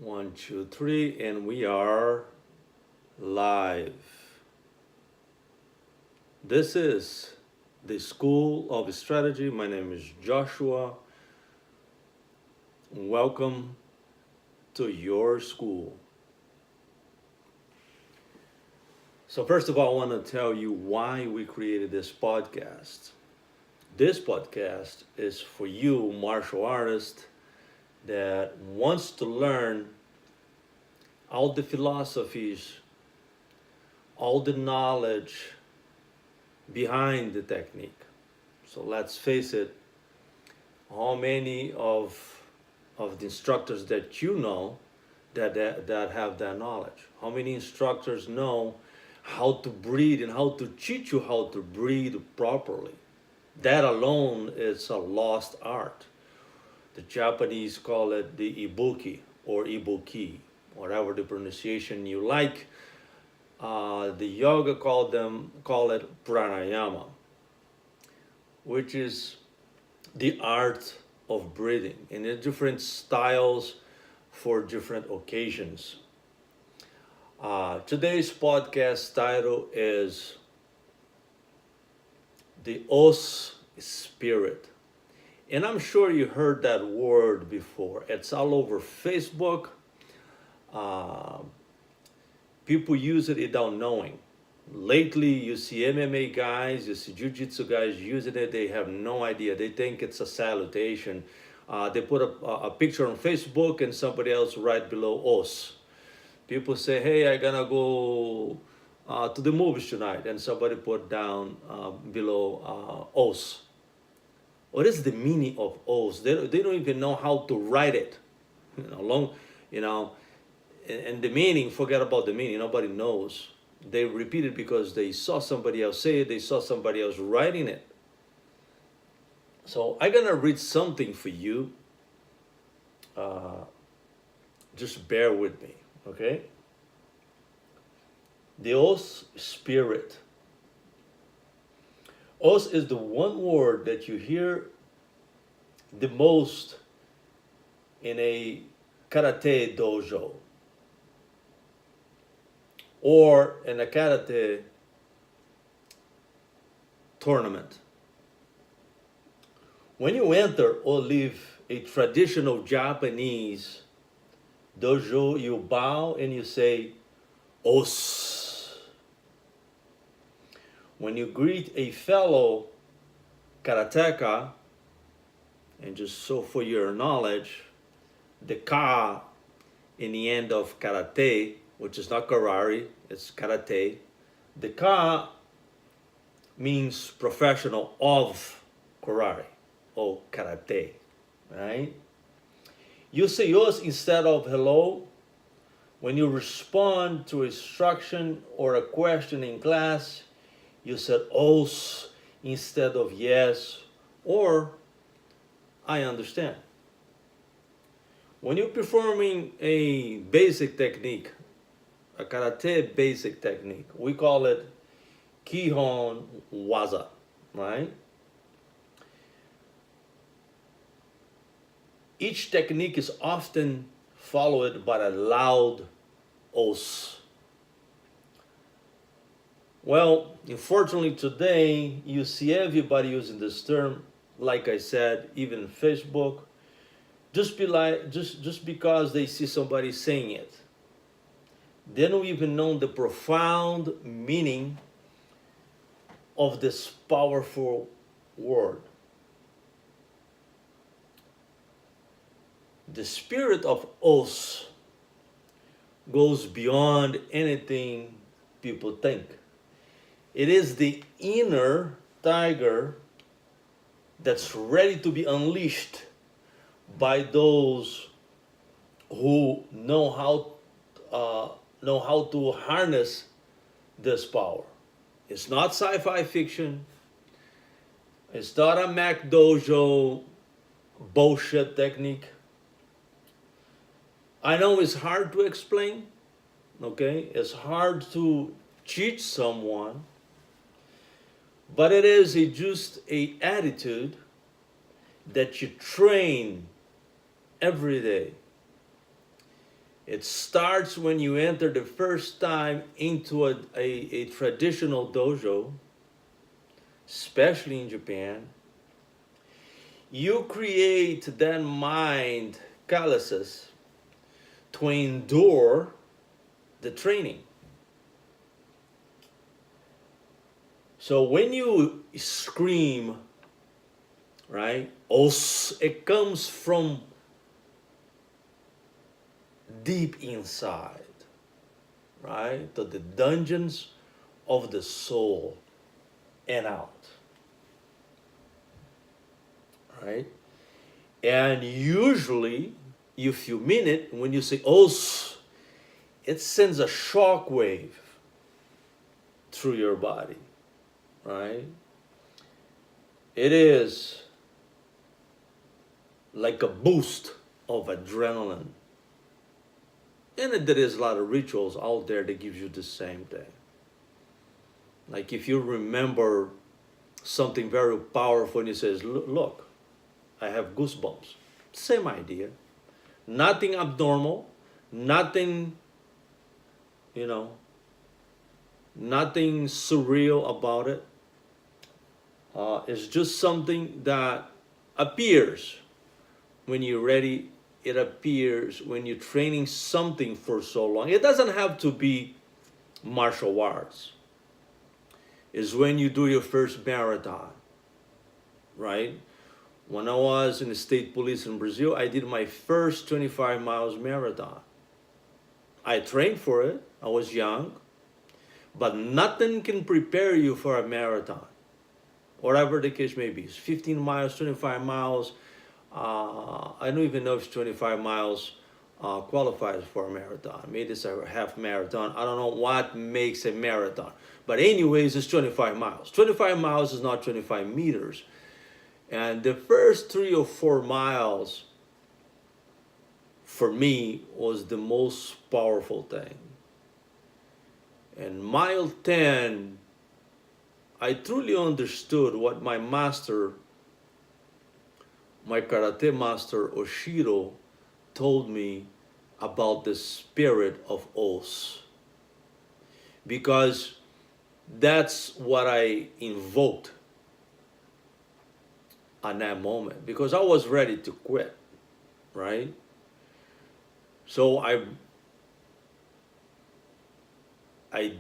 One, two, three, and we are live. This is the School of Strategy. My name is Joshua. Welcome to your school. So, first of all, I want to tell you why we created this podcast. This podcast is for you, martial artist, that wants to learn all the philosophies, all the knowledge behind the technique. So let's face it, how many of the instructors that you know that have that knowledge? How many instructors know how to breathe and how to teach you how to breathe properly? That alone is a lost art. The Japanese call it the ibuki or ibuki, whatever the pronunciation you like. The yoga call it pranayama, which is the art of breathing, and there are different styles for different occasions. Today's podcast title is the Osu Spirit. And I'm sure you heard that word before. It's all over Facebook. Uh, People use it without knowing. Lately, you see MMA guys, you see jiu-jitsu guys using it. They have no idea. They think it's a salutation. They put a picture on Facebook and somebody else right below os. People say, hey, I'm gonna go to the movies tonight. And somebody put down below os. What is the meaning of os? They don't even know how to write it. You know, and the meaning, forget about the meaning, nobody knows. They repeat it because they saw somebody else say it, they saw somebody else writing it. So I'm gonna read something for you. Just bear with me, okay? The Osu Spirit. Os is the one word that you hear the most in a karate dojo or in a karate tournament. When you enter or leave a traditional Japanese dojo, you bow and you say, Os. When you greet a fellow karateka, and just so for your knowledge, the ka in the end of karate, which is not karate, it's karate. The ka means professional of karate or karate, right? You say yours instead of hello. When you respond to instruction or a question in class, you said os instead of yes or I understand. When you're performing a basic technique, a karate basic technique, we call it Kihon waza, right? Each technique is often followed by a loud os. Well, unfortunately today, you see everybody using this term, like I said, even Facebook, just because they see somebody saying it. They don't even know the profound meaning of this powerful word. The spirit of Os goes beyond anything people think. It is the inner tiger that's ready to be unleashed by those who know how to harness this power. It's not sci-fi fiction. It's not a Mac Dojo bullshit technique. I know it's hard to explain, okay? It's hard to teach someone, but it is just a attitude that you train every day. It starts when you enter the first time into a traditional dojo, especially in Japan. You create that mind calluses to endure the training. So when you scream, right, it comes from deep inside, right, to the dungeons of the soul and out, right? And usually, if you mean it, when you say os, it sends a shock wave through your body, right? It is like a boost of adrenaline. And there is a lot of rituals out there that gives you the same thing. Like if you remember something very powerful and it says, look, I have goosebumps. Same idea. Nothing abnormal, nothing, you know, nothing surreal about it. It's just something that appears when you're ready. It appears when you're training something for so long. It doesn't have to be martial arts. It's when you do your first marathon, right? When I was in the state police in Brazil, I did my first 25 miles marathon. I trained for it. I was young. But nothing can prepare you for a marathon, whatever the case may be. It's 15 miles, 25 miles. I don't even know if 25 miles qualifies for a marathon. Maybe it's a half marathon. I don't know what makes a marathon. But anyways, it's 25 miles. 25 miles is not 25 meters. And the first 3 or 4 miles, for me, was the most powerful thing. And mile 10, I truly understood what my master, my karate master Oshiro, told me about the spirit of Osu. Because that's what I invoked at that moment. Because I was ready to quit, right? So I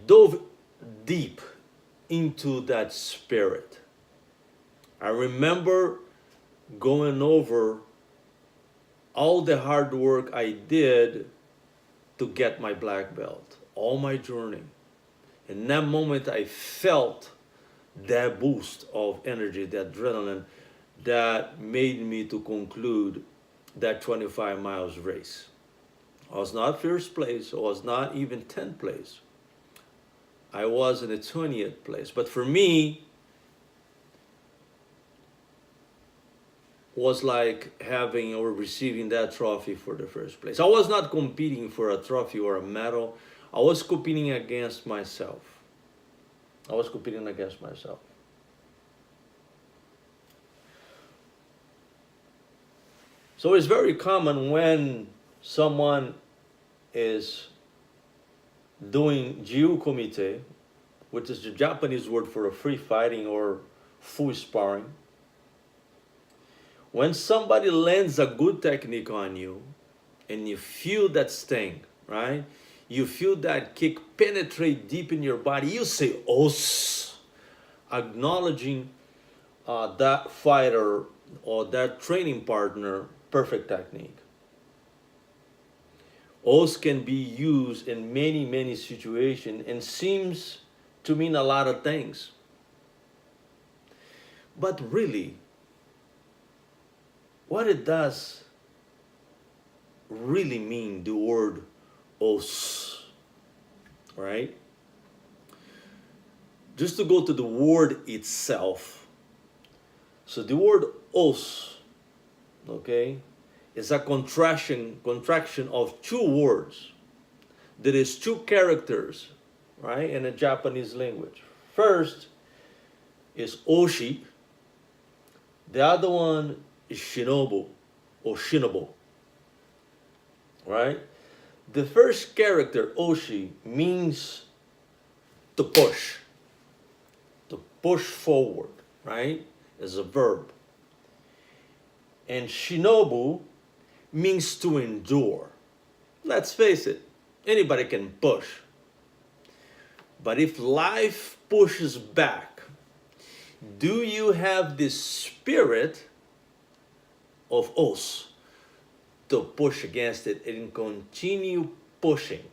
dove deep into that spirit. I remember going over all the hard work I did to get my black belt, all my journey. In that moment, I felt that boost of energy, that adrenaline that made me to conclude that 25 miles race. I was not first place, I was not even 10th place. I was in the 20th place. But for me, was like having or receiving that trophy for the first place. I was not competing for a trophy or a medal. I was competing against myself. I was competing against myself. So it's very common when someone is doing jiu komite, which is the Japanese word for a free fighting or full sparring. When somebody lands a good technique on you and you feel that sting, right? You feel that kick penetrate deep in your body, you say, os, acknowledging that fighter or that training partner, perfect technique. Os can be used in many, many situations and seems to mean a lot of things. But really, what it does really mean, the word os, right? Just to go to the word itself. So the word os, okay, is a contraction of two words. There is two characters, right, in the Japanese language. First is oshi. The other one is shinobu or shinobu, right? The first character, Oshi, means to push forward, right? Is a verb. And Shinobu means to endure. Let's face it, anybody can push. But if life pushes back, do you have the spirit of Osu to push against it and continue pushing?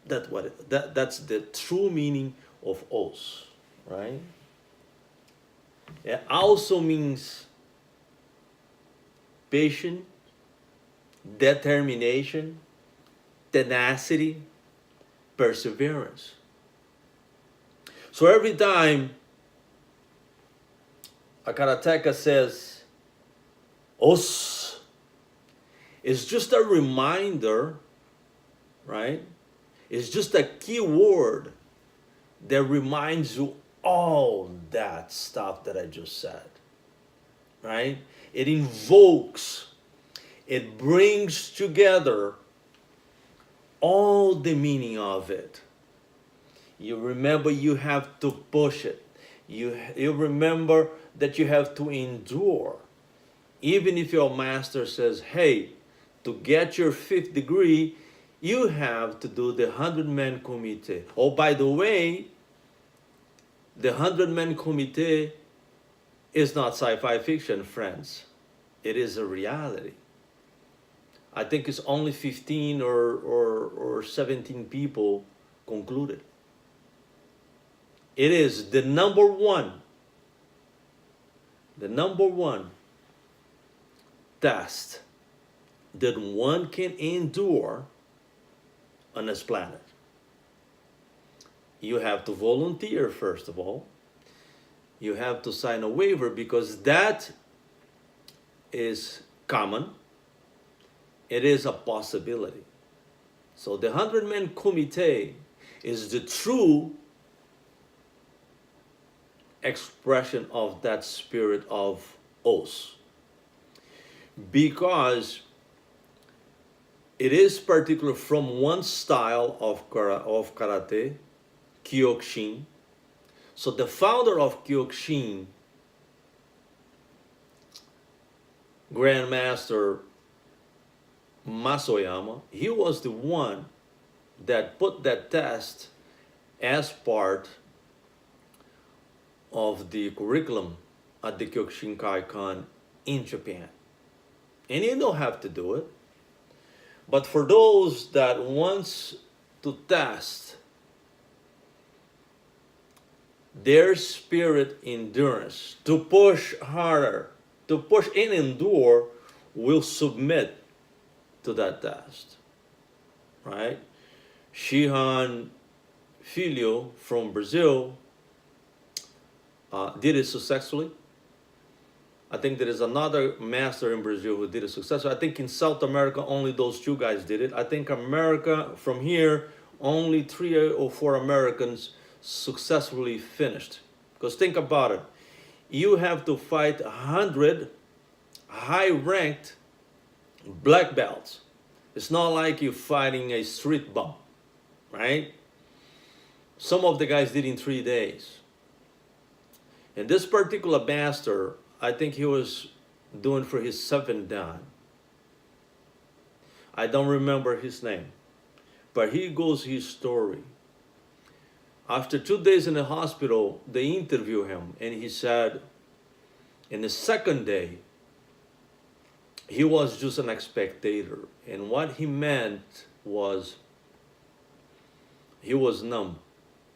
That's the true meaning of Osu, right? It also means patience, determination, tenacity, perseverance. So every time a karateka says os, it's just a reminder, right? It's just a key word that reminds you all that stuff that I just said, right? It invokes, it brings together all the meaning of it. You remember you have to push it. You remember that you have to endure. Even if your master says, hey, to get your fifth degree, you have to do the 100-man committee. Oh, by the way, the 100-man committee is not sci-fi fiction, friends. It is a reality. I think it's only 15 or 17 people concluded. It is the number one test that one can endure on this planet. You have to volunteer, first of all. You have to sign a waiver because that is common. It is a possibility. So the 100-man committee is the true expression of that spirit of Osu, because it is particular from one style of karate, Kyokushin. So the founder of Kyokushin, Grandmaster Masoyama, he was the one that put that test as part of the curriculum at the Kyokushinkai-kan in Japan. And you don't have to do it. But for those that wants to test their spirit endurance, to push harder, to push and endure, will submit to that test, right? Kihon Filho from Brazil did it successfully. I think there is another master in Brazil who did it successfully. I think in South America, only those two guys did it. I think America, from here, only 3 or 4 Americans successfully finished. Because think about it. You have to fight 100 high-ranked black belts. It's not like you're fighting a street bum, right? Some of the guys did in 3 days. And this particular master, I think he was doing for his 7th dan. I don't remember his name, but here goes his story. After 2 days in the hospital, they interviewed him, and he said, in the 2nd day, he was just an spectator. And what he meant was he was numb.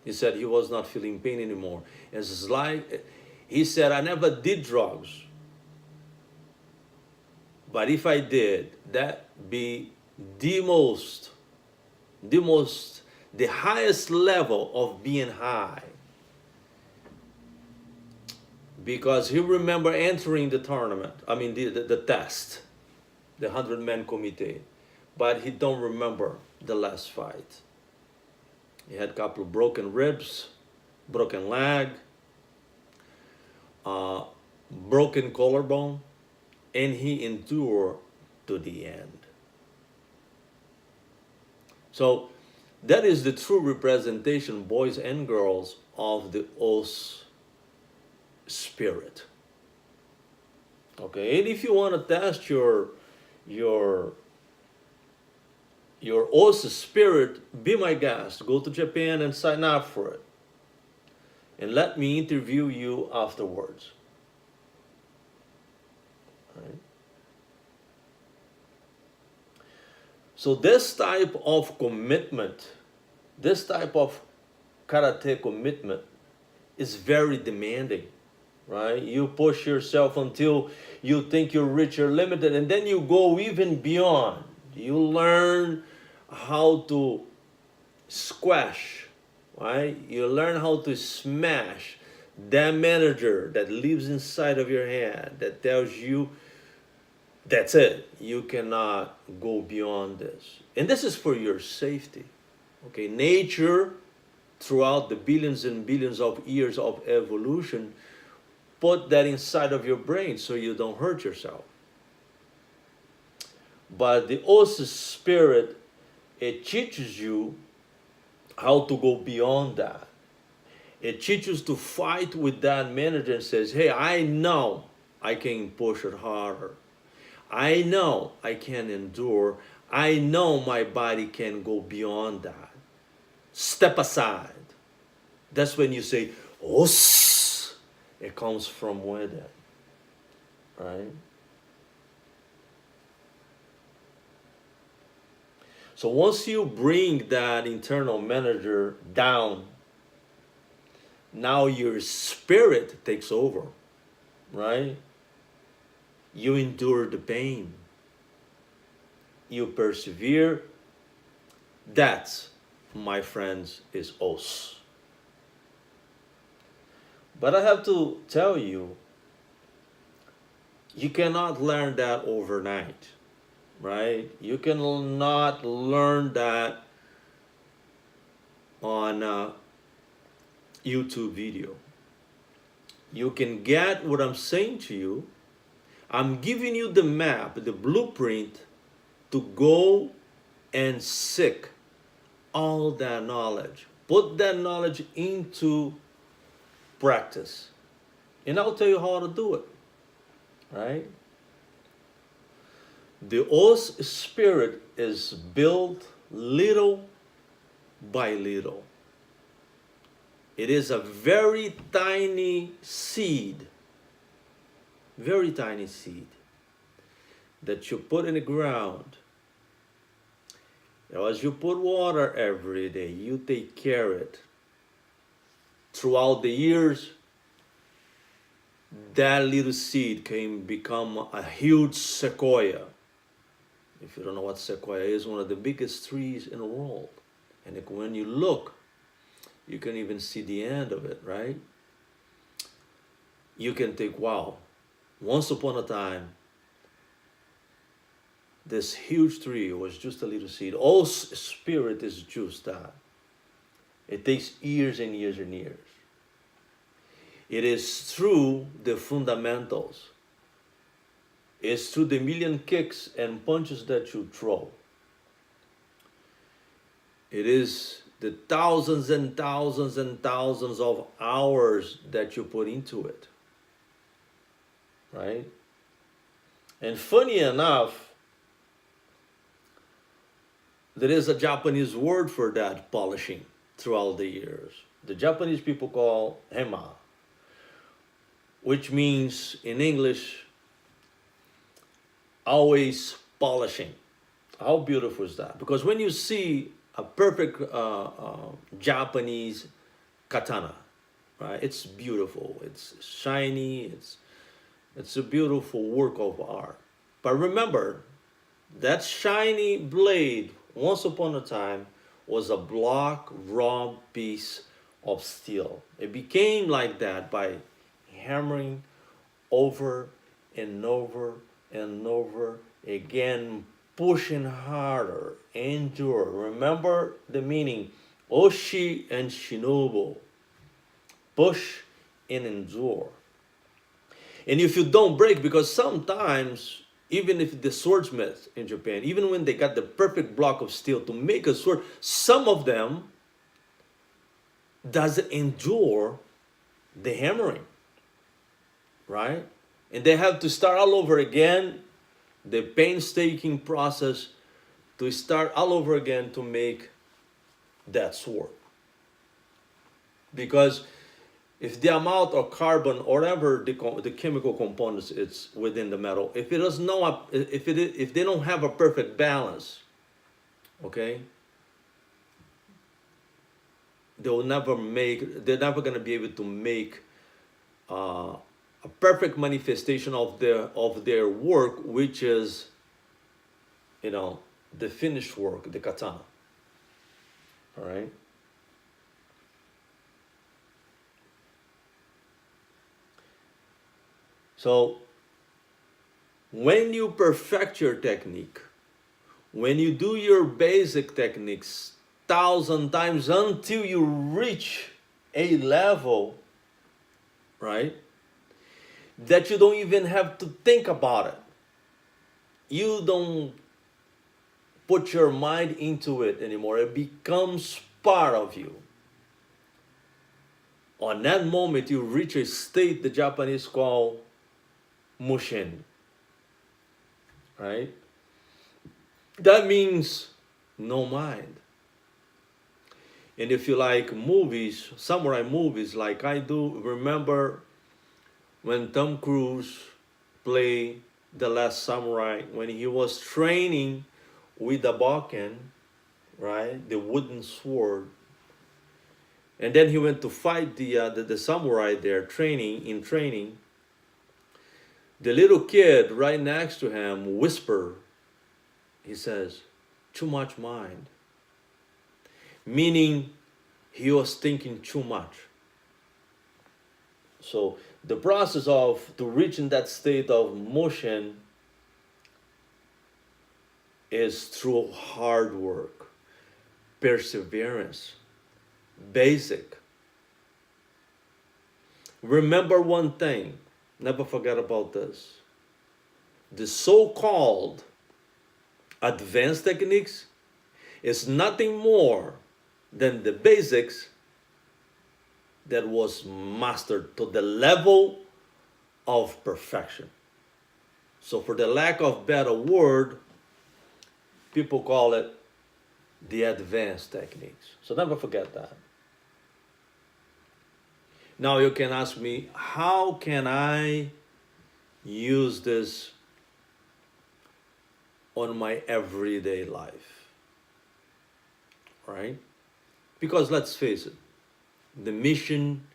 He said he was not feeling pain anymore. It's like, he said, I never did drugs. But if I did, that be the highest level of being high. Because he remember entering the tournament, the test, the 100-man committee, but he don't remember the last fight. He had a couple of broken ribs, broken leg, broken collarbone, and he endured to the end. So that is the true representation, boys and girls, of the Osu Spirit. Okay, and if you want to test your Osu Spirit, be my guest. Go to Japan and sign up for it, and let me interview you afterwards. Right? So this type of commitment, this type of karate commitment, is very demanding, right? You push yourself until you think you're rich or limited, and then you go even beyond. You learn how to squash, right? You learn how to smash that manager that lives inside of your head that tells you that's it. You cannot go beyond this. And this is for your safety. Okay, nature, throughout the billions and billions of years of evolution, put that inside of your brain so you don't hurt yourself. But the Osu Spirit, it teaches you how to go beyond that. It teaches to fight with that manager and says, hey, I know I can push it harder. I know I can endure. I know my body can go beyond that. Step aside. That's when you say, Os. It comes from within. Right? So once you bring that internal manager down, now your spirit takes over, right? You endure the pain. You persevere. That, my friends, is Osu. But I have to tell you, you cannot learn that overnight, right? You cannot learn that on a YouTube video. You can get what I'm saying to you. I'm giving you the map, the blueprint to go and seek all that knowledge. Put that knowledge into practice. And I'll tell you how to do it. Right? The Osu Spirit is built little by little. It is a very tiny seed, that you put in the ground. As you put water every day, you take care of it. Throughout the years, that little seed can become a huge sequoia. If you don't know what sequoia is, one of the biggest trees in the world. And when you look, you can even see the end of it, right? You can think, wow, once upon a time, this huge tree was just a little seed. Osu Spirit is just that. It takes years and years and years. It is through the fundamentals. It's through the million kicks and punches that you throw. It is the thousands and thousands and thousands of hours that you put into it. Right? And funny enough, there is a Japanese word for that polishing throughout the years. The Japanese people call hema, which means in English, always polishing. How beautiful is that? Because when you see a perfect Japanese katana, right? It's beautiful. It's shiny. It's a beautiful work of art. But remember, that shiny blade, once upon a time, was a block, raw piece of steel. It became like that by hammering over and over and over again, pushing harder, endure. Remember the meaning, Oshi and Shinobu. Push and endure. And if you don't break, because sometimes Even if the swordsmiths in Japan, even when they got the perfect block of steel to make a sword, some of them doesn't endure the hammering, right? And they have to start all over again, the painstaking process to start all over again to make that sword. Because if the amount of carbon or whatever the chemical components it's within the metal, if it does not, if they don't have a perfect balance, okay, they're never going to be able to make a perfect manifestation of their work, which is, the finished work, the katana. All right. So when you perfect your technique, when you do your basic techniques 1,000 times until you reach a level, right, that you don't even have to think about it. You don't put your mind into it anymore. It becomes part of you. On that moment, you reach a state the Japanese call mushin, right? That means no mind. And if you like movies, samurai movies like I do, remember when Tom Cruise played The Last Samurai, when he was training with the Bokken, right, the wooden sword, and then he went to fight the samurai there, training. The little kid right next to him whisper, he says, "Too much mind." Meaning he was thinking too much. So the process of to reaching that state of motion is through hard work, perseverance, basic. Remember one thing, never forget about this. The so-called advanced techniques is nothing more than the basics that was mastered to the level of perfection. So for the lack of better word, people call it the advanced techniques. So never forget that. Now you can ask me, how can I use this on my everyday life? Right? Because let's face it, the mission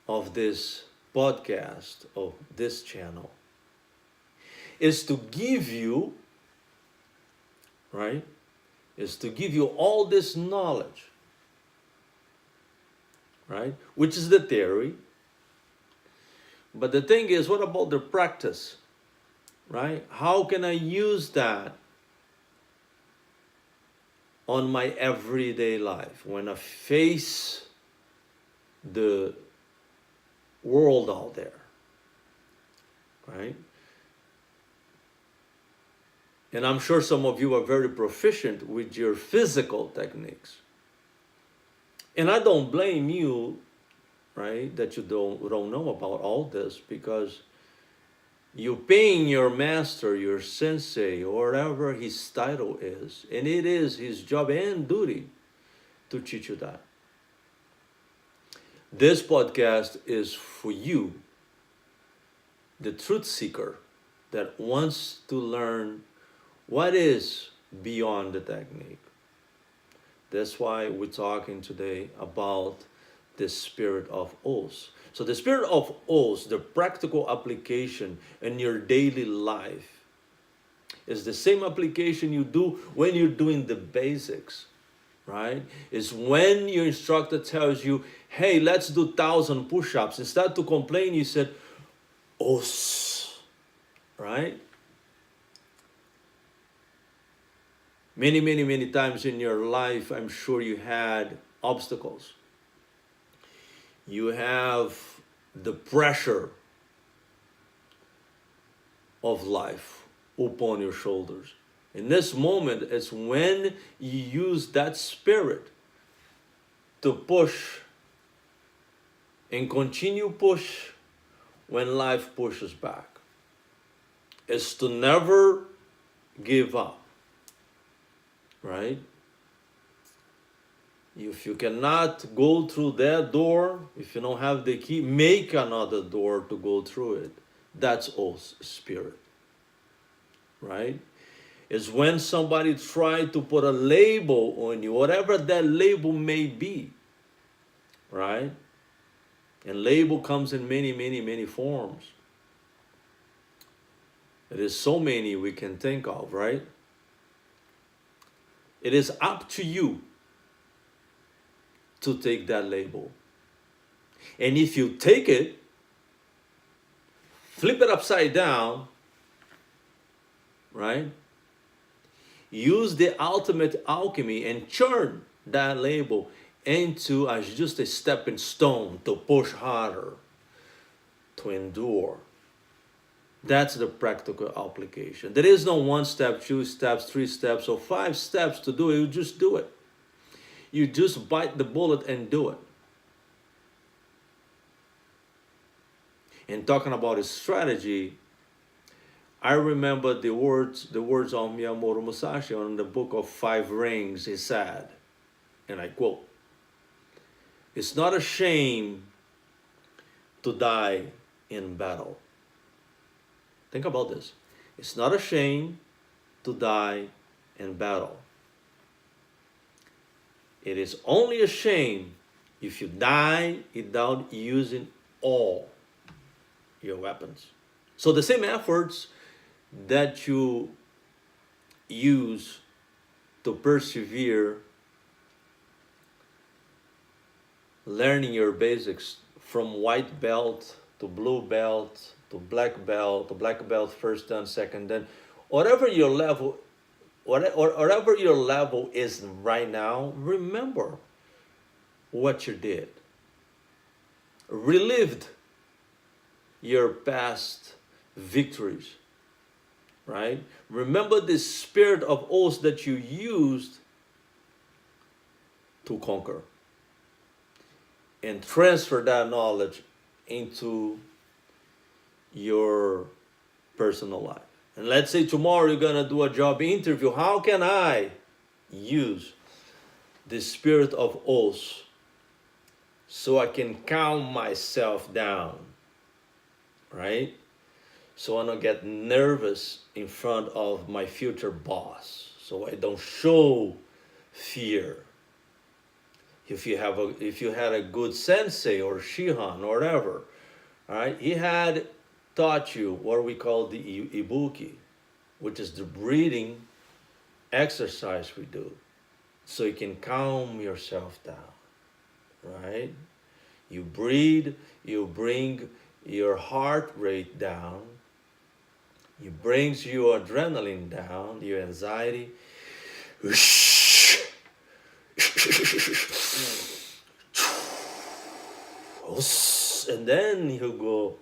of this podcast, of this channel, is to give you, right? Is to give you all this knowledge, right? Which is the theory. But the thing is, what about the practice, right? How can I use that on my everyday life when I face the world out there, right? And I'm sure some of you are very proficient with your physical techniques. And I don't blame you, right, that you don't know about all this, because you're paying your master, your sensei, or whatever his title is, and it is his job and duty to teach you that. This podcast is for you, the truth seeker that wants to learn what is beyond the technique. That's why we're talking today about the spirit of Osu. So the spirit of Osu, the practical application in your daily life, is the same application you do when you're doing the basics, right? It's when your instructor tells you, hey, let's do 1,000 push-ups. Instead to complain, you said, Osu, right? Many times in your life, I'm sure you had obstacles. You have the pressure of life, upon your shoulders. In this moment, it's when you use that spirit to push and continue push when life pushes back. It's to never give up, right? If you cannot go through that door, if you don't have the key, make another door to go through it. That's Osu Spirit, right? Is when somebody tried to put a label on you, whatever that label may be, right? And label comes in many, many, many forms. It is so many we can think of, right? It is up to you to take that label. And if you take it, flip it upside down, right? Use the ultimate alchemy and turn that label into as just a stepping stone to push harder, to endure. That's the practical application. There is no 1 step, 2 steps, 3 steps, or 5 steps to do it. You just do it. You just bite the bullet and do it. And talking about his strategy, I remember the words of Miyamoto Musashi on the book of 5 Rings. He said, and I quote, "It's not a shame to die in battle." Think about this. It's not a shame to die in battle. It is only a shame if you die without using all your weapons. So the same efforts that you use to persevere, learning your basics from white belt to blue belt to black belt first dan, second dan, whatever your level, whatever your level is right now, remember what you did. Relived your past victories, right? Remember the spirit of oath that you used to conquer, and transfer that knowledge into your personal life. And let's say tomorrow you're gonna do a job interview. How can I use the spirit of oath so I can calm myself down, right? So I don't get nervous in front of my future boss, so I don't show fear. If you had a good sensei or Kihon or whatever, all right, he had taught you what we call the ibuki, which is the breathing exercise we do, so you can calm yourself down, right? You breathe, you bring your heart rate down, you brings your adrenaline down, your anxiety. And then you go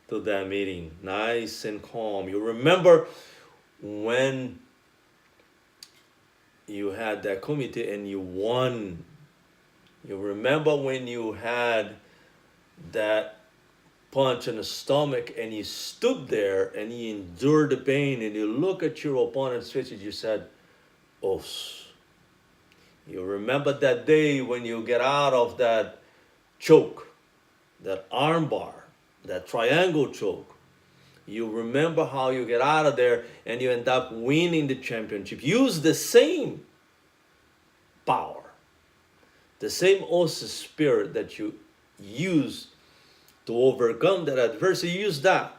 to that meeting nice and calm. You remember when you had that committee and you won. You remember when you had that punch in the stomach and you stood there and you endured the pain and you look at your opponent's face and you said, "Os." You remember that day when you get out of that choke, that armbar, that triangle choke. You remember how you get out of there and you end up winning the championship. Use the same power, the same Osu spirit that you use to overcome that adversity. Use that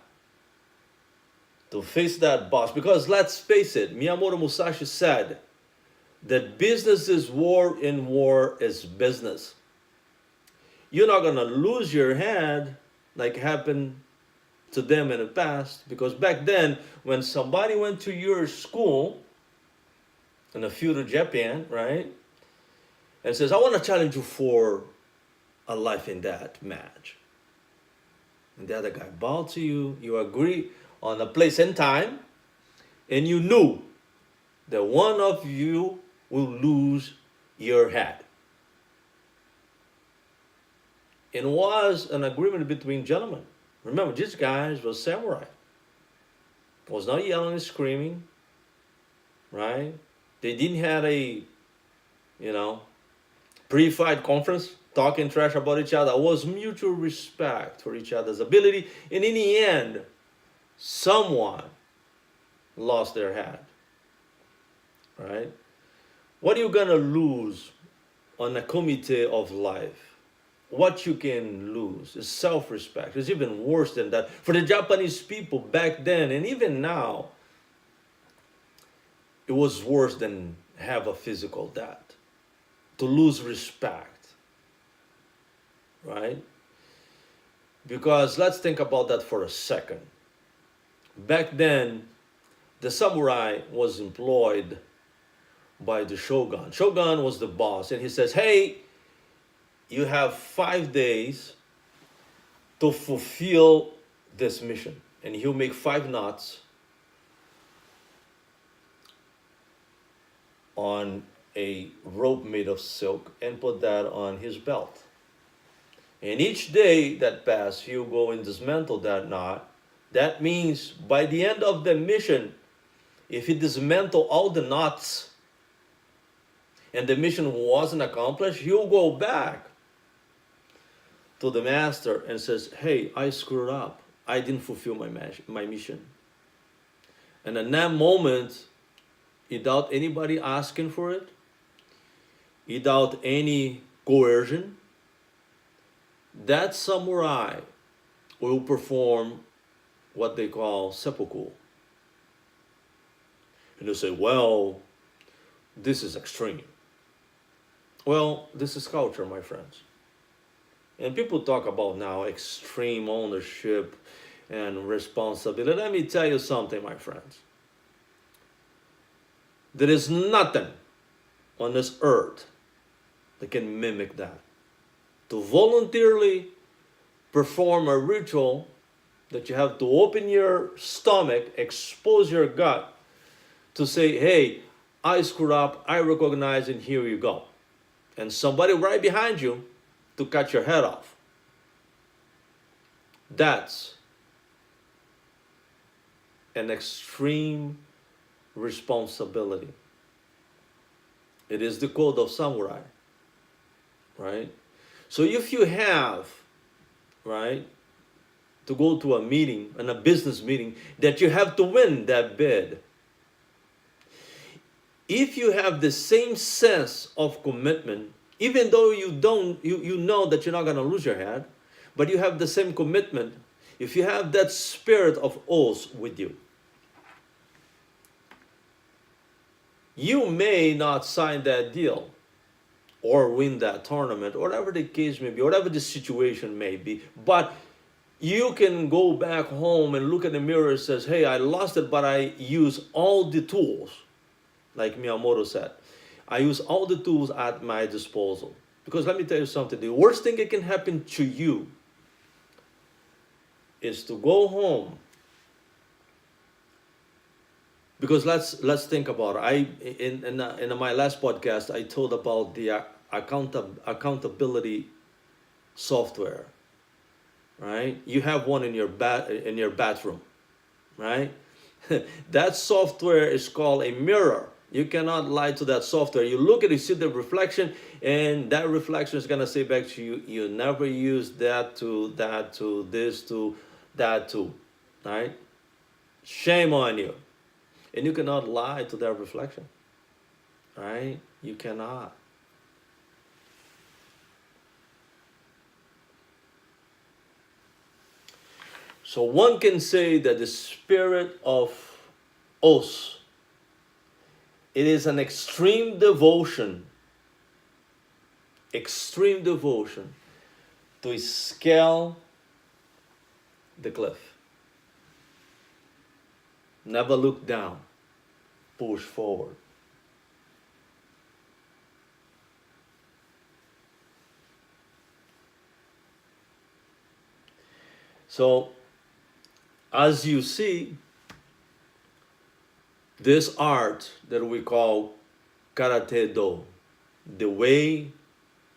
to face that boss. Because let's face it, Miyamoto Musashi said that business is war and war is business. You're not going to lose your head like happened to them in the past, because back then when somebody went to your school in the feudal Japan, right, and says, "I want to challenge you for a life and death match," and the other guy bowed to you, you agree on a place and time, and you knew that one of you will lose your head. It was an agreement between gentlemen. Remember, these guys were samurai. It was not yelling and screaming, right? They didn't have a, you know, pre-fight conference talking trash about each other. It was mutual respect for each other's ability. And in the end, someone lost their head, right? What are you gonna lose on a committee of life? What you can lose is self-respect. It's even worse than that. For the Japanese people back then and even now, it was worse than have a physical death. To lose respect, right? Because let's think about that for a second. Back then, the samurai was employed by the shogun. Shogun was the boss, and he says, hey, you have 5 days to fulfill this mission. And he'll make 5 knots on a rope made of silk and put that on his belt. And each day that passed, he'll go and dismantle that knot. That means by the end of the mission, if he dismantled all the knots and the mission wasn't accomplished, he'll go back to the master and says, hey, I screwed up. I didn't fulfill my mission. And in that moment, without anybody asking for it, without any coercion, that samurai will perform what they call seppuku. And they say, well, this is extreme. Well, this is culture, my friends. And people talk about now extreme ownership and responsibility. Let me tell you something, my friends. There is nothing on this earth that can mimic that. To voluntarily perform a ritual that you have to open your stomach, expose your gut, to say, hey, I screwed up, I recognize, and here you go. And somebody right behind you to cut your head off. That's an extreme responsibility. It is the code of samurai, right? So if you have, right, to go to a meeting, and a business meeting, that you have to win that bid, if you have the same sense of commitment, even though you know that you're not going to lose your head, but you have the same commitment, if you have that spirit of oath with you, you may not sign that deal or win that tournament, whatever the case may be, whatever the situation may be, but you can go back home and look at the mirror and says, hey, I lost it, but I use all the tools, like Miyamoto said. I use all the tools at my disposal. Because let me tell you something, the worst thing that can happen to you is to go home. Because let's think about it. In my last podcast, I told about the accountability software, right? You have one in your bathroom, right? That software is called a mirror. You cannot lie to that software. You look at it, you see the reflection, and that reflection is gonna say back to you, you never use that to this to that to, right? Shame on you. And you cannot lie to that reflection, right? You cannot. So one can say that the spirit of Osu, it is an extreme devotion to scale the cliff. Never look down, push forward. So, as you see, This art that we call karate do, the way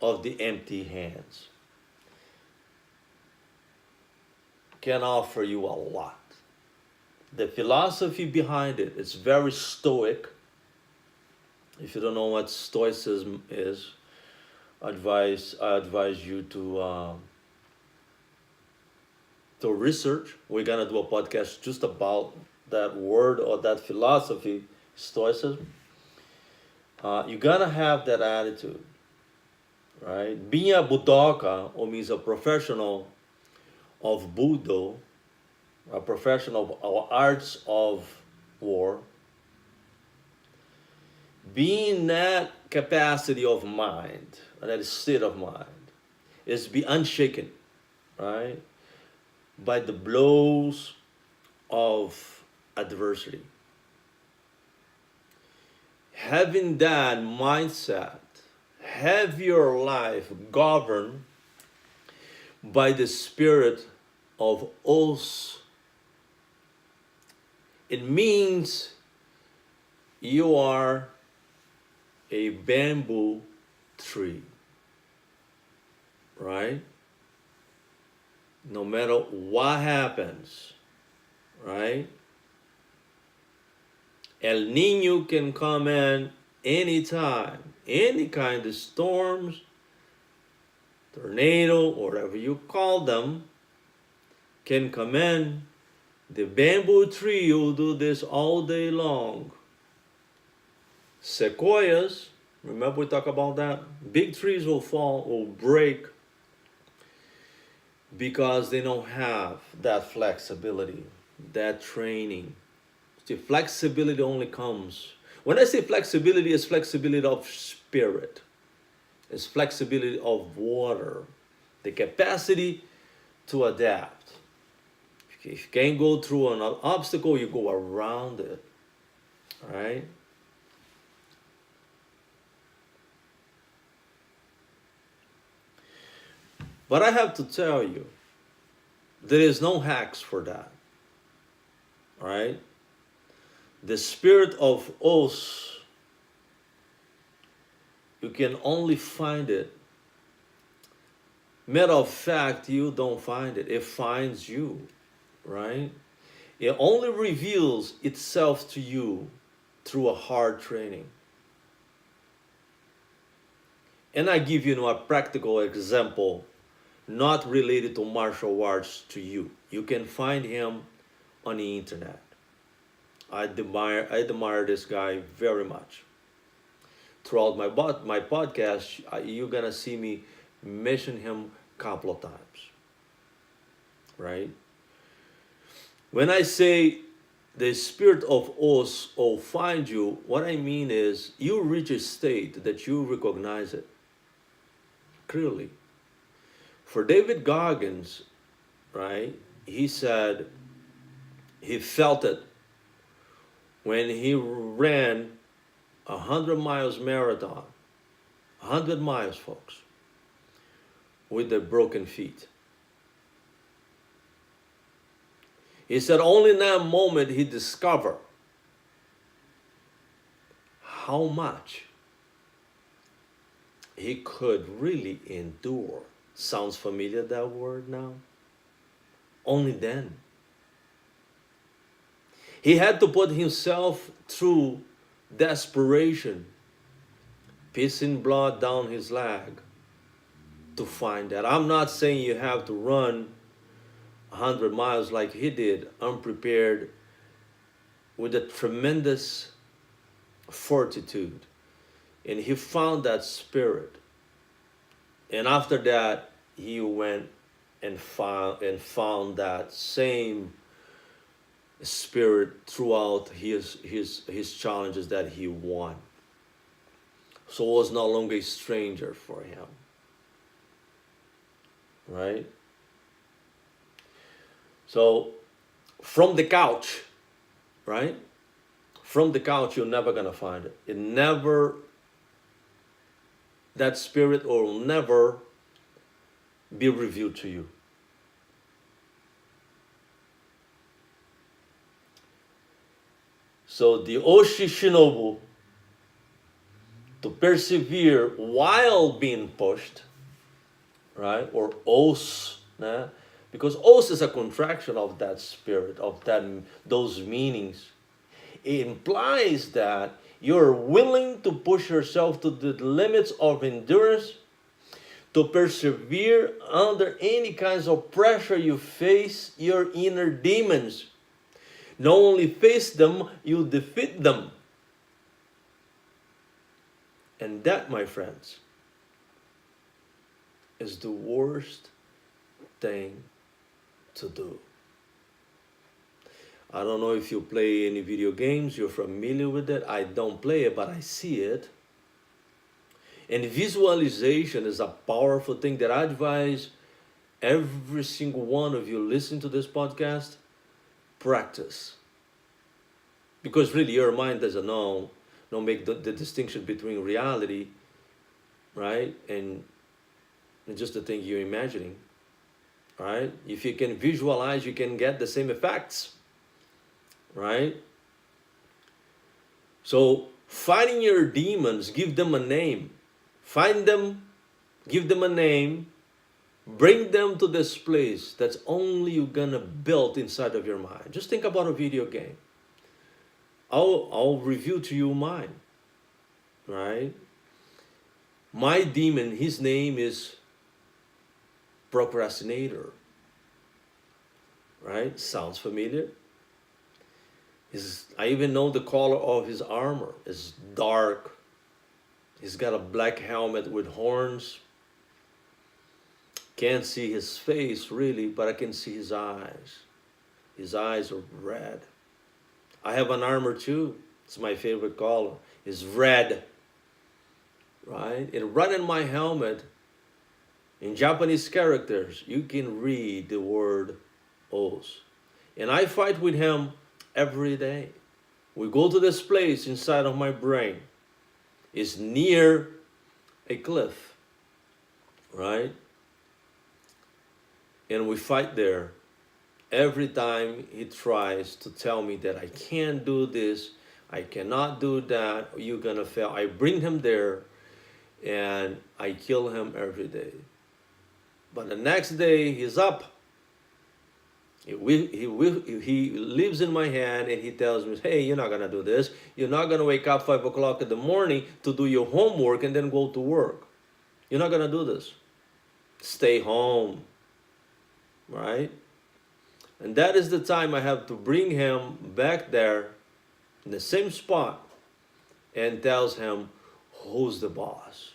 of the empty hands, can offer you a lot. The philosophy behind it is very stoic. If you don't know what stoicism is, I advise you to research. We're gonna do a podcast just about that word or that philosophy, stoicism. You gotta have that attitude, right? Being a budoka, or means a professional of budo, a professional of arts of war, being that capacity of mind, that state of mind, is be unshaken, right, by the blows of adversity. Having that mindset, have your life governed by the spirit of Osu. It means you are a bamboo tree, right? No matter what happens, right? El Nino can come in anytime, any kind of storms, tornado, or whatever you call them, can come in. The bamboo tree will do this all day long. Sequoias, remember we talked about that? Big trees will fall, will break, because they don't have that flexibility, that training. See, flexibility only comes. When I say flexibility, it's flexibility of spirit. It's flexibility of water. The capacity to adapt. If you can't go through an obstacle, you go around it. All right? But I have to tell you, there is no hacks for that. All right? The spirit of Osu, you can only find it. Matter of fact, you don't find it. It finds you, right? It only reveals itself to you through a hard training. And I give you a practical example, not related to martial arts to you. You can find him on the internet. I admire this guy very much. Throughout my podcast, you're gonna see me mention him a couple of times, right? When I say the spirit of Osu will find you, what I mean is you reach a state that you recognize it clearly. For David Goggins, right? He said he felt it when he ran 100 miles marathon, 100 miles, folks, with the broken feet. He said only in that moment he discovered how much he could really endure. Sounds familiar, that word now? Only then. He had to put himself through desperation, pissing blood down his leg to find that. I'm not saying you have to run 100 miles like he did, unprepared, with a tremendous fortitude. And he found that spirit. And after that, he went and found that same spirit throughout his challenges that he won. So it was no longer a stranger for him. Right? So from the couch, right? From the couch, you're never gonna find it. That spirit will never be revealed to you. So the Oshi Shinobu, to persevere while being pushed, right? Or Os, né? Because Os is a contraction of that spirit, of those meanings. It implies that you're willing to push yourself to the limits of endurance, to persevere under any kinds of pressure you face your inner demons. Not only face them, you defeat them. And that, my friends, is the worst thing to do. I don't know if you play any video games, you're familiar with it. I don't play it, but I see it. And visualization is a powerful thing that I advise every single one of you listening to this podcast, practice. Because really your mind doesn't know, don't make the distinction between reality, right, and just the thing you're imagining, right? If you can visualize, you can get the same effects, right? So fighting your demons, give them a name. Find them, give them a name, bring them to this place that's only you're gonna build inside of your mind. Just think about a video game. I'll review to you mine, right? My demon, his name is procrastinator, right? Sounds familiar? I even know the color of his armor. It's dark. He's got a black helmet with horns. Can't see his face really, but I can see his eyes. His eyes are red. I have an armor too. It's my favorite color. It's red, right? And right in my helmet, in Japanese characters, you can read the word Os. And I fight with him every day. We go to this place inside of my brain. It's near a cliff, right? And we fight there. Every time he tries to tell me that I can't do this, I cannot do that, you're gonna fail, I bring him there and I kill him every day. But the next day he's up. He lives in my hand and he tells me, hey, you're not gonna do this. You're not gonna wake up 5 o'clock in the morning to do your homework and then go to work. You're not gonna do this. Stay home, right? And that is the time I have to bring him back there in the same spot and tells him who's the boss,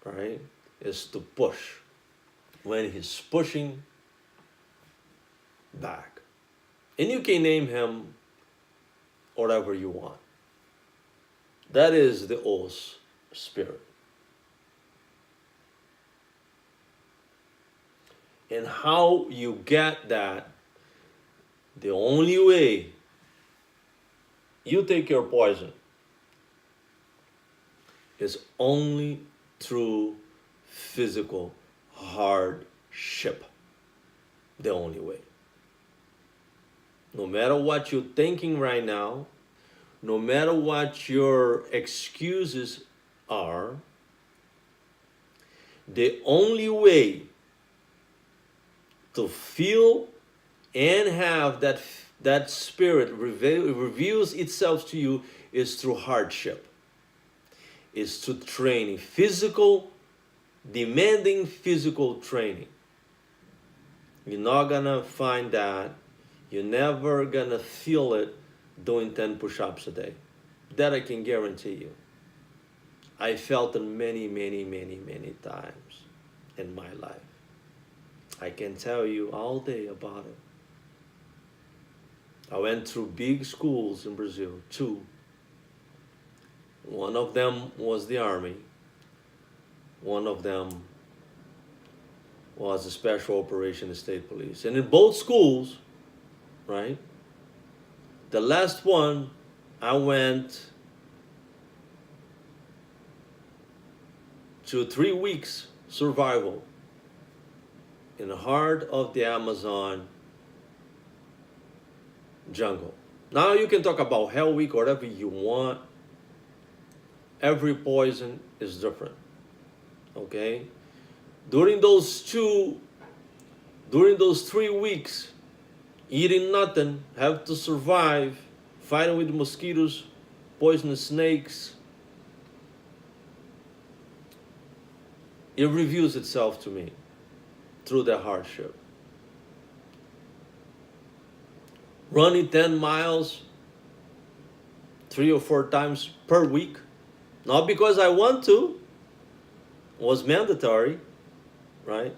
right? Is to push. When he's pushing back. And you can name him whatever you want. That is the Osu Spirit. And how you get that, the only way you take your poison is only through physical hardship. The only way. No matter what you're thinking right now, no matter what your excuses are, the only way to feel and have that spirit reveals itself to you is through hardship, is through training, demanding physical training. You're not gonna find that. You're never gonna feel it doing 10 push-ups a day. That I can guarantee you. I felt it many, many, many, many times in my life. I can tell you all day about it. I went through big schools in Brazil, 2. One of them was the Army. One of them was the Special Operations State Police. And in both schools, right, the last one, I went to 3 weeks survival in the heart of the Amazon jungle. Now you can talk about Hell Week, whatever you want. Every poison is different. Okay? During those 3 weeks, eating nothing, have to survive, fighting with mosquitoes, poisonous snakes, it reveals itself to me through that hardship. Running 10 miles 3 or 4 times per week, not because I want to, was mandatory, right?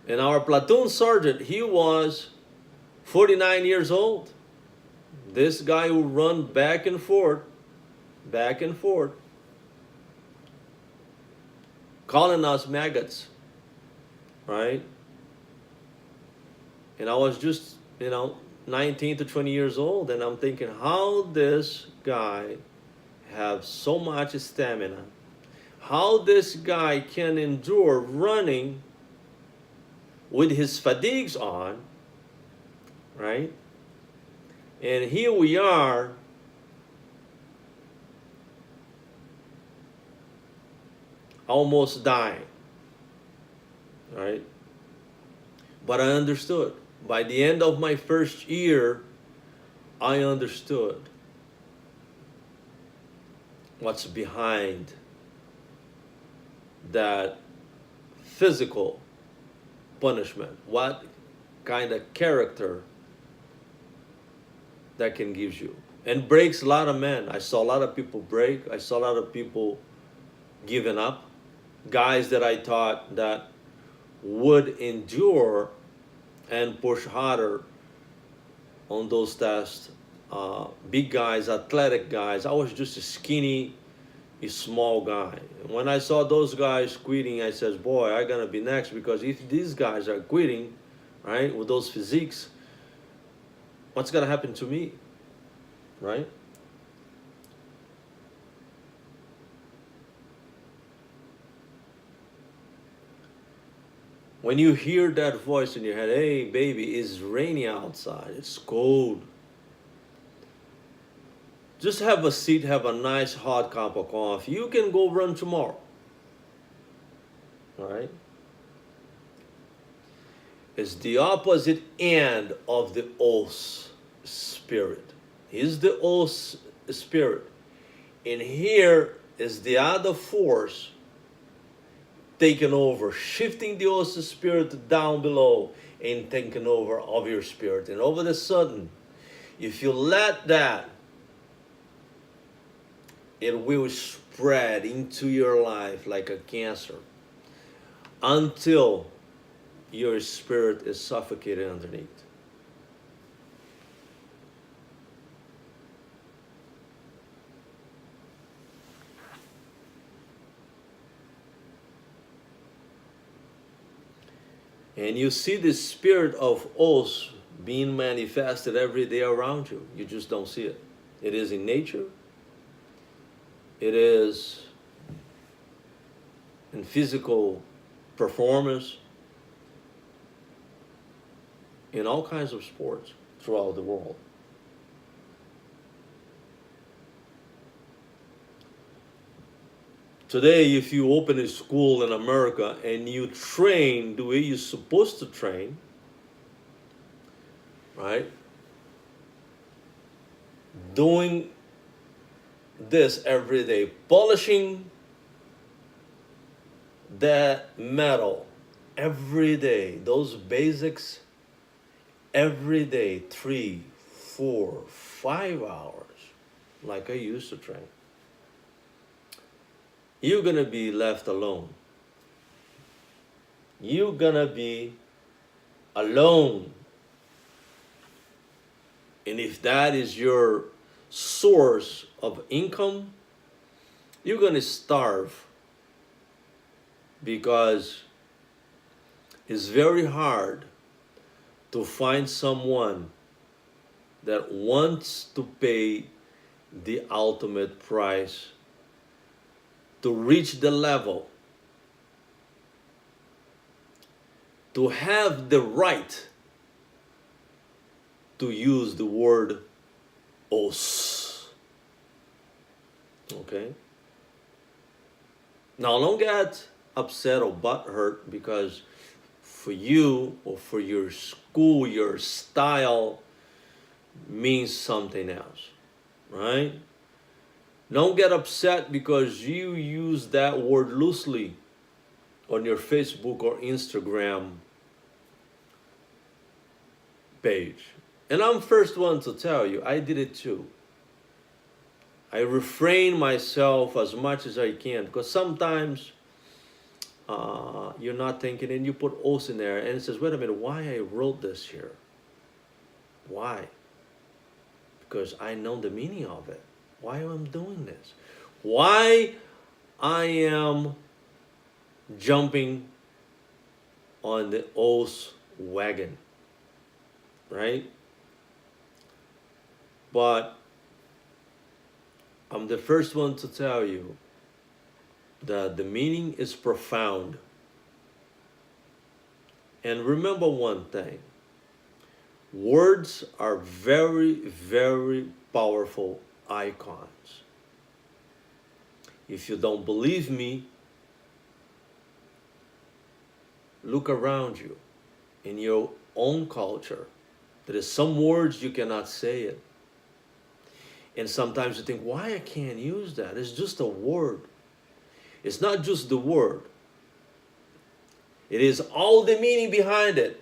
And our platoon sergeant, he was 49 years old. This guy who run back and forth, calling us maggots, right? And I was just, 19 to 20 years old, and I'm thinking, how this guy have so much stamina? How this guy can endure running with his fatigues on, right? And here we are, almost dying, right? But I understood. By the end of my first year, I understood what's behind that physical punishment, what kind of character that can give you. And breaks a lot of men. I saw a lot of people break. I saw a lot of people giving up. Guys that I thought that would endure and push harder on those tests. Big guys, athletic guys. I was just a skinny, small guy. When I saw those guys quitting, I says, boy, I'm gonna be next, because if these guys are quitting, right, with those physiques, what's gonna happen to me, right? When you hear that voice in your head, hey baby, it's raining outside, it's cold. Just have a seat, have a nice hot cup of coffee. You can go run tomorrow. All right? It's the opposite end of the Osu Spirit. He's the Osu Spirit. And here is the other force taking over, shifting the Osu Spirit down below and taking over of your spirit. And over the sudden, if you let that, it will spread into your life like a cancer until your spirit is suffocated underneath. And you see the spirit of Osu being manifested every day around you. You just don't see it. It is in nature. It is in physical performance, in all kinds of sports throughout the world. Today, if you open a school in America and you train the way you're supposed to train, right? Doing this every day, polishing that metal every day, those basics every day, 3, 4, 5 hours, like I used to train. You're gonna be left alone. You're gonna be alone. And if that is your source of income, you're gonna starve, because it's very hard to find someone that wants to pay the ultimate price to reach the level, to have the right to use the word os. Okay? Now, don't get upset or butthurt because for you or for your school, your style means something else, right? Don't get upset because you use that word loosely on your Facebook or Instagram page. And I'm first one to tell you, I did it too. I refrain myself as much as I can because sometimes you're not thinking and you put os in there and it says, wait a minute, why I wrote this here? Why? Because I know the meaning of it. Why am I doing this? Why I am jumping on the os wagon, right? But I'm the first one to tell you that the meaning is profound. And remember one thing, words are very, very powerful icons. If you don't believe me, look around you in your own culture. There is some words you cannot say it. And sometimes you think, why I can't use that? It's just a word. It's not just the word. It is all the meaning behind it.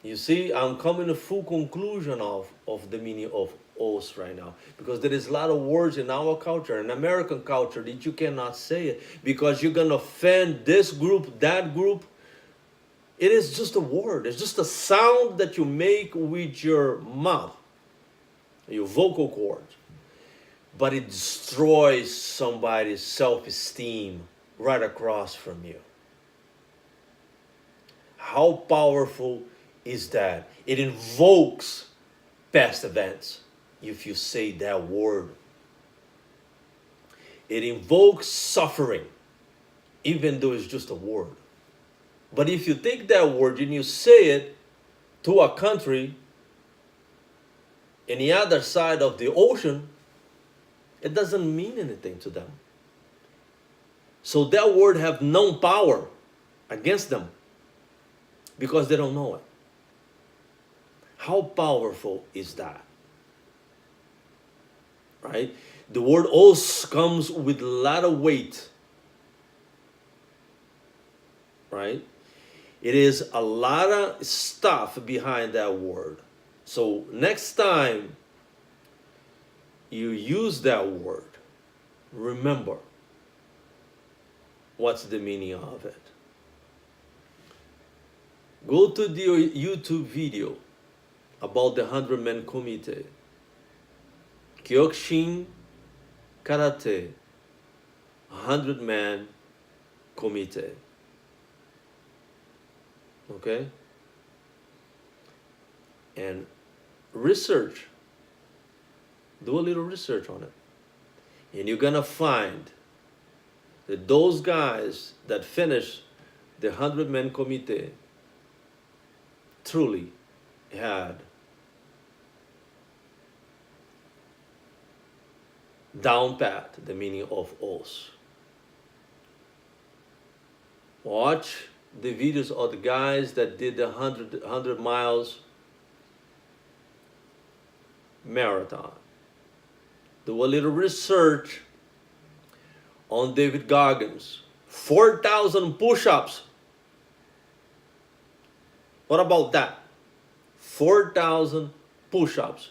You see, I'm coming to full conclusion of the meaning of os right now. Because there is a lot of words in our culture, in American culture, that you cannot say it. Because you're going to offend this group, that group. It is just a word. It's just a sound that you make with your mouth, your vocal cords. But it destroys somebody's self-esteem right across from you. How powerful is that? It invokes past events if you say that word. It invokes suffering, even though it's just a word. But if you take that word and you say it to a country in the other side of the ocean, it doesn't mean anything to them. So that word have no power against them because they don't know it. How powerful is that? Right? The word os comes with a lot of weight. Right? It is a lot of stuff behind that word. So next time you use that word, remember what's the meaning of it. Go to the YouTube video about the 100-man committee. Kyokushin Karate 100-man committee. Okay? And research. Do a little research on it. And you're gonna find that those guys that finish the 100-man committee truly had down pat the meaning of os. Watch the videos of the guys that did the 100 miles marathon. Do a little research on David Goggins. 4,000 push-ups. What about that? 4,000 push-ups.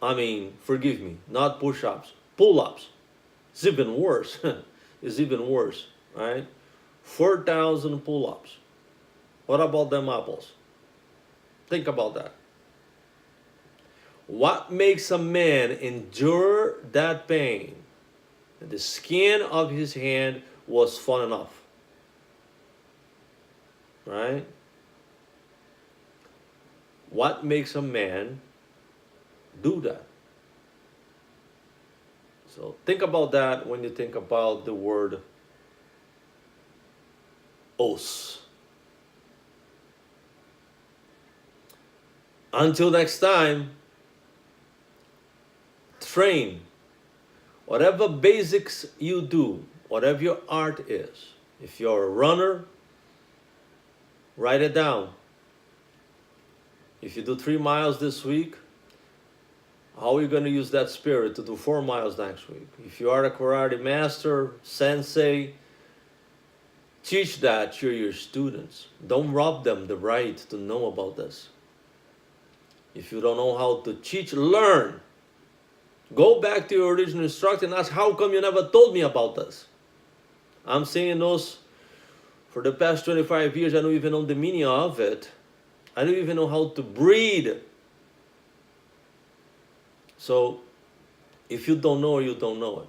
I mean, forgive me, not push-ups, pull-ups. It's even worse. It's even worse, right? 4,000 pull-ups. What about them apples? Think about that. What makes a man endure that pain? The skin of his hand was falling off. Right? What makes a man do that? So think about that when you think about the word os. Until next time, train. Whatever basics you do, whatever your art is. If you're a runner, write it down. If you do 3 miles this week, how are you going to use that spirit to do 4 miles next week? If you are a karate master, sensei, teach that to your students. Don't rob them the right to know about this. If you don't know how to teach, learn. Go back to your original instructor and ask, how come you never told me about this? I'm saying those for the past 25 years. I don't even know the meaning of it. I don't even know how to breathe. So, if you don't know, you don't know it.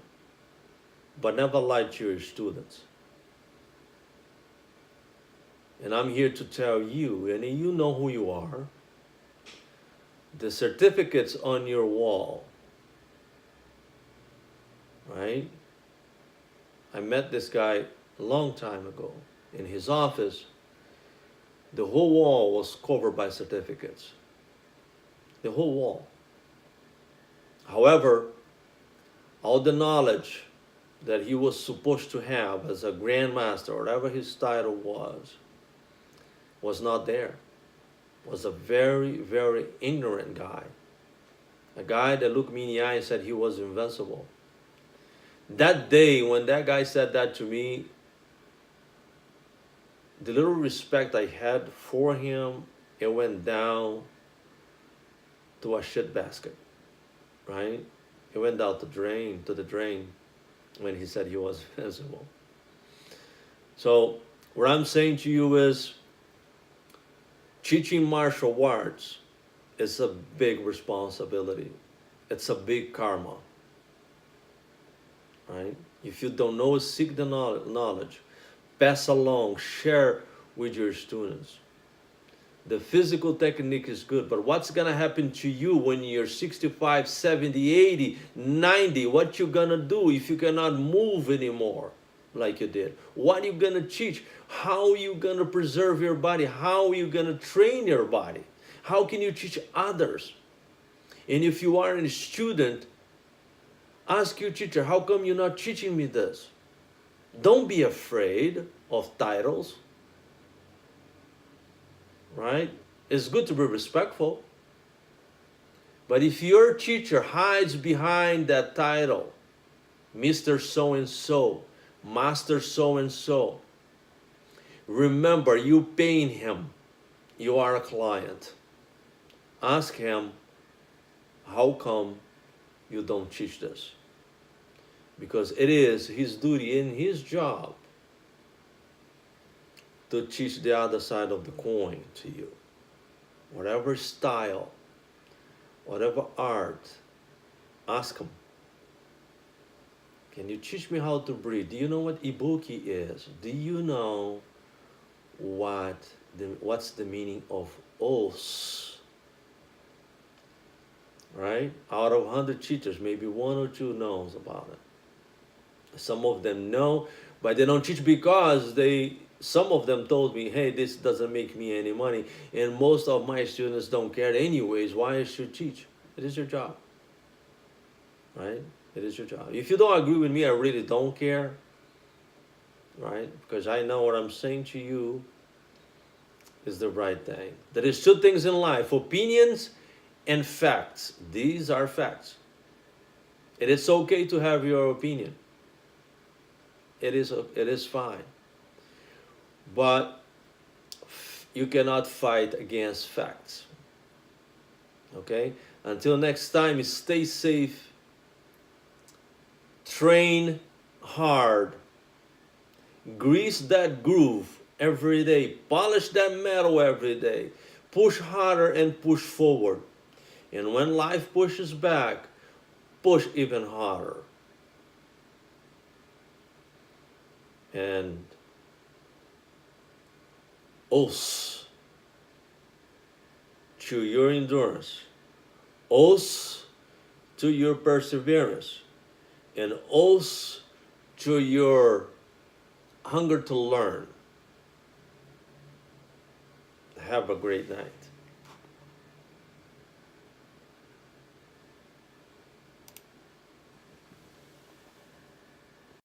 But never lie to your students. And I'm here to tell you, and you know who you are, the certificates on your wall, right? I met this guy a long time ago in his office. The whole wall was covered by certificates. The whole wall. However, all the knowledge that he was supposed to have as a grandmaster, whatever his title was not there. Was a very, very ignorant guy. A guy that looked me in the eye and said he was invincible. That day when that guy said that to me, the little respect I had for him, it went down to a shit basket, right? It went down to the drain when he said he was invincible. So what I'm saying to you is, teaching martial arts is a big responsibility. It's a big karma, right? If you don't know, seek the knowledge. Pass along, share with your students. The physical technique is good, but what's gonna happen to you when you're 65, 70, 80, 90? What you gonna do if you cannot move anymore like you did? What are you gonna teach? How are you gonna preserve your body? How are you gonna train your body? How can you teach others? And if you are a student, ask your teacher, how come you're not teaching me this? Don't be afraid of titles, right? It's good to be respectful. But if your teacher hides behind that title, Mr. So-and-so, Master so-and-so, remember, you paying him. You are a client. Ask him, how come you don't teach this? Because it is his duty and his job to teach the other side of the coin to you. Whatever style, whatever art, ask him. Can you teach me how to breathe? Do you know what ibuki is? Do you know what's the meaning of os? Right? Out of 100 teachers, maybe 1 or 2 knows about it. Some of them know, but they don't teach because some of them told me, hey, this doesn't make me any money, and most of my students don't care anyways. Why I should teach? It is your job, right? It is your job. If you don't agree with me, I really don't care, right? Because I know what I'm saying to you is the right thing. There is 2 things in life: opinions and facts. These are facts. It is okay to have your opinion. It is fine. But you cannot fight against facts. Okay? Until next time, stay safe. Train hard. Grease that groove every day. Polish that metal every day. Push harder and push forward. And when life pushes back, push even harder. And os to your endurance, os to your perseverance, and os to your hunger to learn. Have a great night.